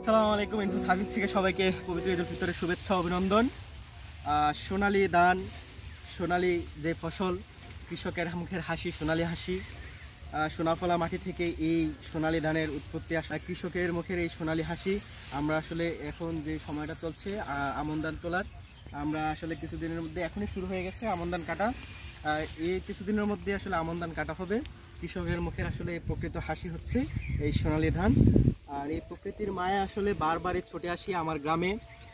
আসসালামু আলাইকুম। ইন্টু সাবিক থেকে সবাইকে পবিত্র ঈদ উল ফিতরের শুভেচ্ছা অভিনন্দন। সোনালী ধান, সোনালী যে ফসল, কৃষকের মুখের হাসি, সোনালী হাসি। সোনাফলা মাটি থেকে এই সোনালী ধানের উৎপত্তি আসা, কৃষকের মুখের এই সোনালী হাসি। আমরা আসলে এখন যে সময়টা চলছে আমন ধান তোলার, আমরা আসলে কিছুদিনের মধ্যে এখনই শুরু হয়ে গেছে আমন ধান কাটা। এই কিছুদিনের মধ্যে আসলে আমন ধান কাটা হবে। কৃষকের মুখের আসলে প্রকৃত হাসি হচ্ছে এই সোনালী ধান। আর এই প্রকৃতির মায়া আসলে বারবারই ছুটে আসি আমার গ্রামে।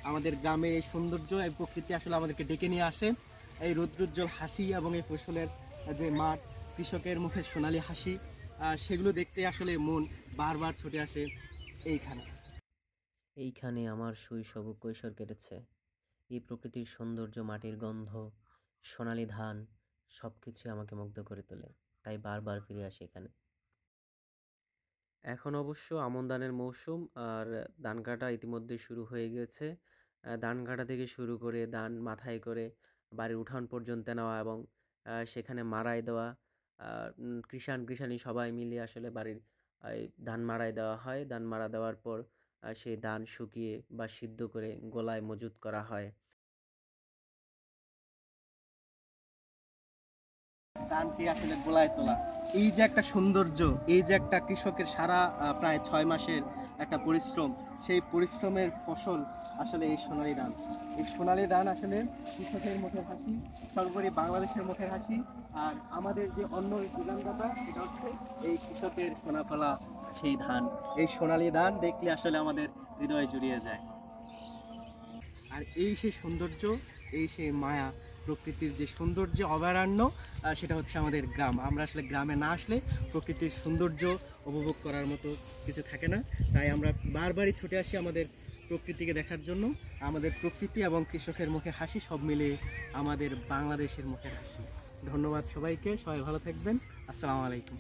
আমাদের গ্রামে এই সৌন্দর্য, এই প্রকৃতি আসলে আমাদেরকে ডেকে নিয়ে আসে। এই রৌদ্রোজ্জ্বল হাসি এবং এই ফসলের যে মাঠ, কৃষকের মুখের সোনালী হাসি, সেগুলো দেখতে আসলে মন বারবার ছুটে আসে এইখানে। এইখানে আমার শৈশব ও কৈশোর কেটেছে। এই প্রকৃতির সৌন্দর্য, মাটির গন্ধ, সোনালী ধান সব কিছুই আমাকে মুগ্ধ করে তোলে, তাই বারবার ফিরে আসি এখানে। এখন অবশ্য আমন ধানের মৌসুম, আর ধান কাটা ইতিমধ্যে শুরু হয়ে গেছে। ধান কাটা থেকে শুরু করে ধান মাথায় করে বাড়ির উঠান পর্যন্ত নেওয়া এবং সেখানে মাড়াই দেওয়া, কৃষাণী সবাই মিলে আসলে বাড়ির এই ধান মাড়াই দেওয়া হয়। ধান মাড়া দেওয়ার পর সেই ধান শুকিয়ে বা সিদ্ধ করে গোলায় মজুত করা হয়। ধানকে আসলে গোলায় তোলা, এই যে একটা সৌন্দর্য, এই যে একটা কৃষকের সারা প্রায় 6 মাসের একটা পরিশ্রম, সেই পরিশ্রমের ফসল আসলে এই সোনালী ধান। এই সোনালী ধান আসলে কৃষকের মুখের হাসি, সর্বোপরি বাংলাদেশের মুখের হাসি। আর আমাদের যে অন্য যোগানদাতা, সেটা হচ্ছে এই কৃষকের সোনাফলা সেই ধান। এই সোনালী ধান দেখলে আসলে আমাদের হৃদয় জুড়িয়ে যায়। আর এই সেই সৌন্দর্য, এই সেই মায়া, প্রকৃতির যে সৌন্দর্য অভয়ারণ্য, সেটা হচ্ছে আমাদের গ্রাম। আমরা আসলে গ্রামে না আসলে প্রকৃতির সৌন্দর্য উপভোগ করার মতো কিছু থাকে না। তাই আমরা বারবারই ছুটে আসি আমাদের প্রকৃতিকে দেখার জন্য। আমাদের প্রকৃতি এবং কৃষকের মুখে হাসি সব মিলে আমাদের বাংলাদেশের মুখের হাসি। ধন্যবাদ সবাইকে, সবাই ভালো থাকবেন। আসসালামু আলাইকুম।